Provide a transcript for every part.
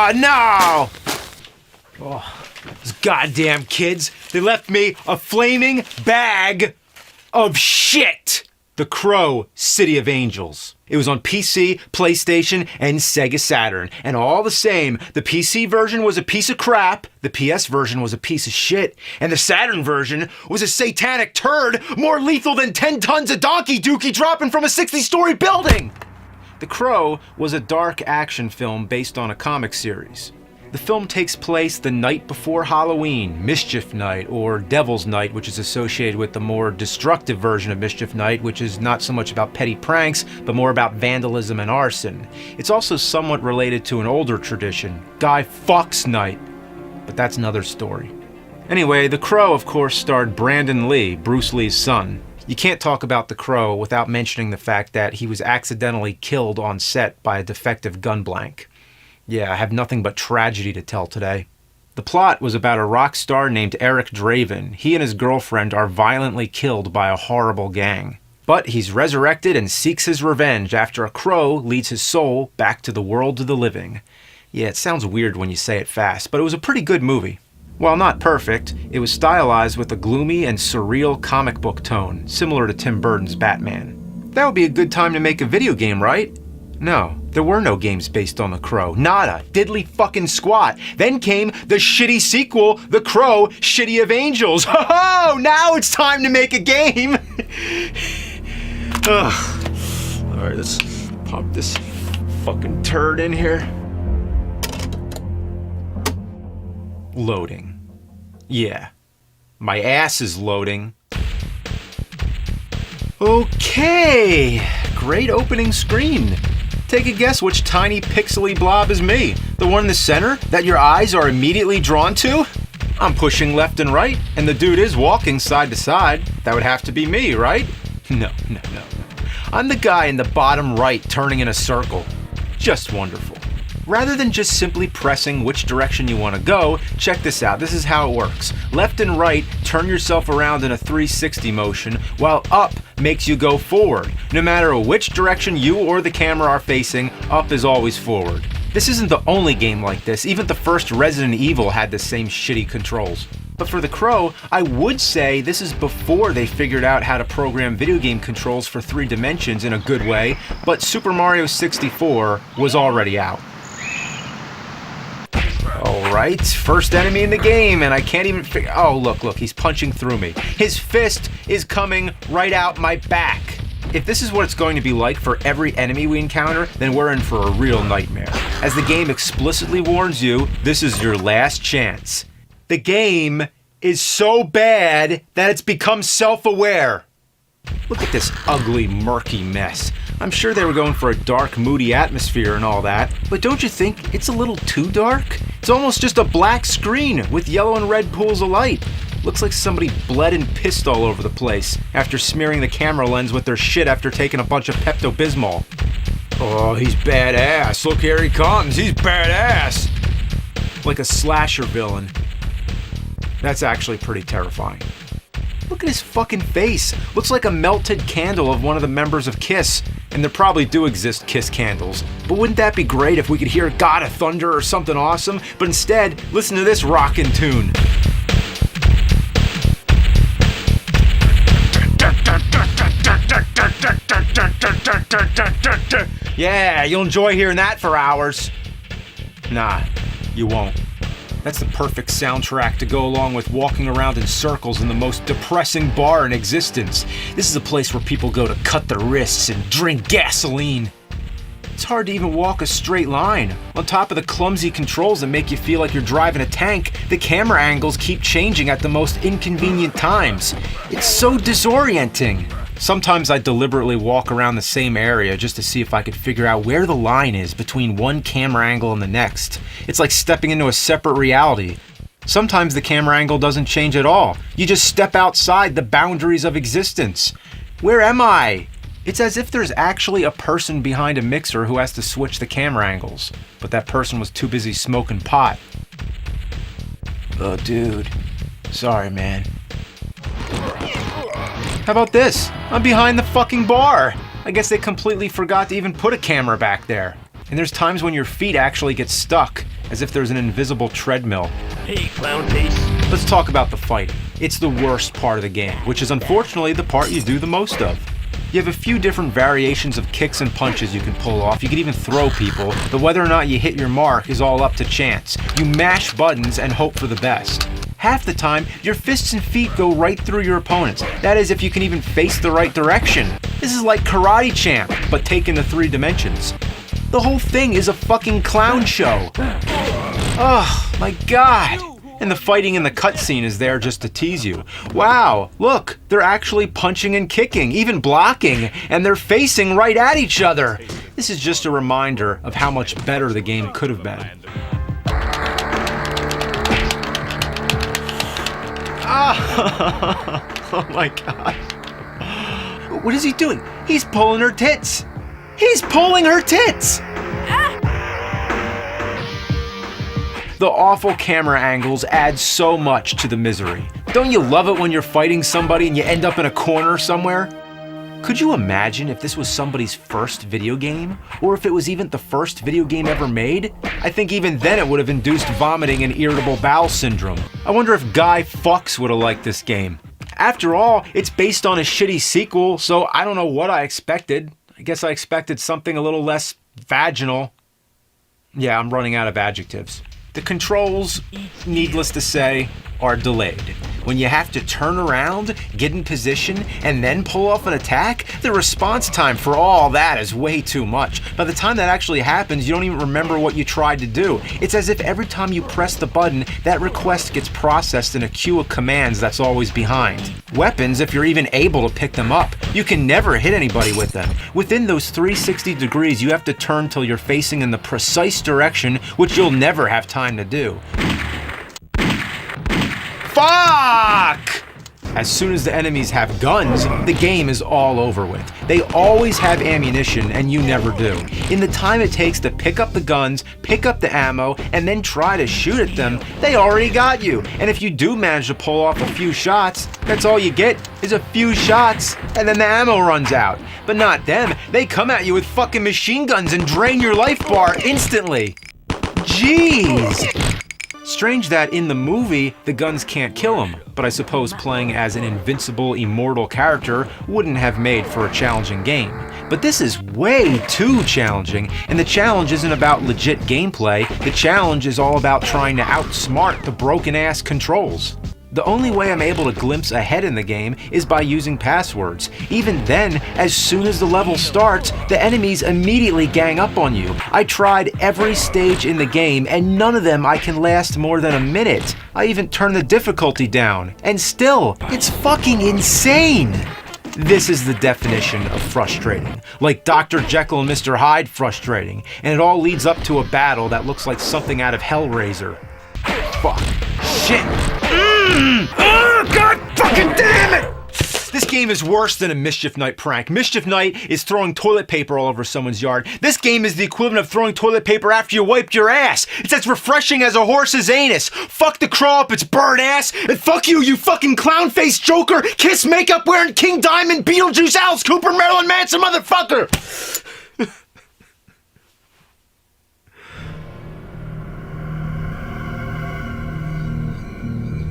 Oh, no! Oh, those goddamn kids. They left me a flaming bag of shit. The Crow, City of Angels. It was on PC, PlayStation, and Sega Saturn. And all the same, the PC version was a piece of crap, the PS version was a piece of shit, and the Saturn version was a satanic turd more lethal than 10 tons of donkey dookie dropping from a 60-story building! The Crow was a dark action film based on a comic series. The film takes place the night before Halloween, Mischief Night, or Devil's Night, which is associated with the more destructive version of Mischief Night, which is not so much about petty pranks, but more about vandalism and arson. It's also somewhat related to an older tradition, Guy Fawkes Night, but that's another story. Anyway, The Crow, of course, starred Brandon Lee, Bruce Lee's son. You can't talk about The Crow without mentioning the fact that he was accidentally killed on set by a defective gun blank. Yeah, I have nothing but tragedy to tell today. The plot was about a rock star named Eric Draven. He and his girlfriend are violently killed by a horrible gang. But he's resurrected and seeks his revenge after a crow leads his soul back to the world of the living. Yeah, it sounds weird when you say it fast, but it was a pretty good movie. While not perfect, it was stylized with a gloomy and surreal comic book tone, similar to Tim Burton's Batman. That would be a good time to make a video game, right? No, there were no games based on The Crow. Nada. Diddly fucking squat. Then came the shitty sequel, The Crow, City of Angels. Ho-ho! Now it's time to make a game! Alright, let's pop this fucking turd in here. Loading. Yeah. My ass is loading. Okay. Great opening screen. Take a guess which tiny pixely blob is me. The one in the center that your eyes are immediately drawn to? I'm pushing left and right, and the dude is walking side to side. That would have to be me, right? No. I'm the guy in the bottom right turning in a circle. Just wonderful. Rather than just simply pressing which direction you want to go, check this out. This is how it works. Left and right turn yourself around in a 360 motion, while up makes you go forward. No matter which direction you or the camera are facing, up is always forward. This isn't the only game like this. Even the first Resident Evil had the same shitty controls. But for The Crow, I would say this is before they figured out how to program video game controls for 3 dimensions in a good way, but Super Mario 64 was already out. Alright, first enemy in the game, and I can't even figure... Oh, look, he's punching through me. His fist is coming right out my back. If this is what it's going to be like for every enemy we encounter, then we're in for a real nightmare. As the game explicitly warns you, this is your last chance. The game is so bad that it's become self-aware. Look at this ugly, murky mess. I'm sure they were going for a dark, moody atmosphere and all that, but don't you think it's a little too dark? It's almost just a black screen with yellow and red pools of light. Looks like somebody bled and pissed all over the place after smearing the camera lens with their shit after taking a bunch of Pepto-Bismol. Oh, he's badass. Look, here he comes. He's badass. Like a slasher villain. That's actually pretty terrifying. Look at his fucking face. Looks like a melted candle of one of the members of Kiss. And there probably do exist Kiss candles. But wouldn't that be great if we could hear God of Thunder or something awesome? But instead, listen to this rockin' tune. Yeah, you'll enjoy hearing that for hours. Nah, you won't. That's the perfect soundtrack to go along with walking around in circles in the most depressing bar in existence. This is a place where people go to cut their wrists and drink gasoline. It's hard to even walk a straight line. On top of the clumsy controls that make you feel like you're driving a tank, the camera angles keep changing at the most inconvenient times. It's so disorienting. Sometimes I deliberately walk around the same area just to see if I could figure out where the line is between one camera angle and the next. It's like stepping into a separate reality. Sometimes the camera angle doesn't change at all. You just step outside the boundaries of existence. Where am I? It's as if there's actually a person behind a mixer who has to switch the camera angles, but that person was too busy smoking pot. Oh, dude. Sorry, man. How about this? I'm behind the fucking bar. I guess they completely forgot to even put a camera back there. And there's times when your feet actually get stuck, as if there's an invisible treadmill. Hey, clown face. Let's talk about the fighting. It's the worst part of the game, which is unfortunately the part you do the most of. You have a few different variations of kicks and punches you can pull off. You can even throw people, but whether or not you hit your mark is all up to chance. You mash buttons and hope for the best. Half the time, your fists and feet go right through your opponents. That is, if you can even face the right direction. This is like Karate Champ, but taken to 3 dimensions. The whole thing is a fucking clown show. Oh, my God. And the fighting in the cutscene is there just to tease you. Wow, look, they're actually punching and kicking, even blocking, and they're facing right at each other. This is just a reminder of how much better the game could have been. Oh my God. What is he doing? He's pulling her tits. He's pulling her tits! The awful camera angles add so much to the misery. Don't you love it when you're fighting somebody and you end up in a corner somewhere? Could you imagine if this was somebody's first video game? Or if it was even the first video game ever made? I think even then it would have induced vomiting and irritable bowel syndrome. I wonder if Guy Fawkes would have liked this game. After all, it's based on a shitty sequel, so I don't know what I expected. I guess I expected something a little less vaginal. Yeah, I'm running out of adjectives. The controls, needless to say, are delayed. When you have to turn around, get in position, and then pull off an attack, the response time for all that is way too much. By the time that actually happens, you don't even remember what you tried to do. It's as if every time you press the button, that request gets processed in a queue of commands that's always behind. Weapons, if you're even able to pick them up, you can never hit anybody with them. Within those 360 degrees, you have to turn till you're facing in the precise direction, which you'll never have time to do. Fuck! As soon as the enemies have guns, the game is all over with. They always have ammunition, and you never do. In the time it takes to pick up the guns, pick up the ammo, and then try to shoot at them, they already got you. And if you do manage to pull off a few shots, that's all you get is a few shots, and then the ammo runs out. But not them. They come at you with fucking machine guns and drain your life bar instantly. Jeez! Strange that in the movie, the guns can't kill him, but I suppose playing as an invincible, immortal character wouldn't have made for a challenging game. But this is way too challenging, and the challenge isn't about legit gameplay, the challenge is all about trying to outsmart the broken-ass controls. The only way I'm able to glimpse ahead in the game is by using passwords. Even then, as soon as the level starts, the enemies immediately gang up on you. I tried every stage in the game, and none of them I can last more than a minute. I even turned the difficulty down, and still, it's fucking insane! This is the definition of frustrating. Like Dr. Jekyll and Mr. Hyde frustrating, and it all leads up to a battle that looks like something out of Hellraiser. Fuck. Shit. Oh, God fucking damn it! This game is worse than a Mischief Night prank. Mischief Night is throwing toilet paper all over someone's yard. This game is the equivalent of throwing toilet paper after you wiped your ass. It's as refreshing as a horse's anus. Fuck the crawl up its bird ass, and fuck you, you fucking clown-faced Joker, Kiss makeup wearing King Diamond, Beetlejuice, Alice Cooper, Marilyn Manson motherfucker!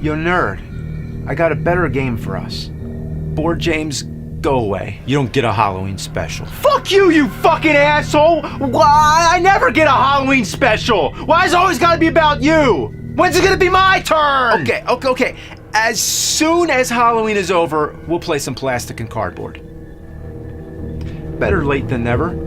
Yo, nerd, I got a better game for us. Board James, go away. You don't get a Halloween special. Fuck you, you fucking asshole! Why? I never get a Halloween special! Why is it always gotta be about you? When's it gonna be my turn? Okay. As soon as Halloween is over, we'll play some plastic and cardboard. Better late than never.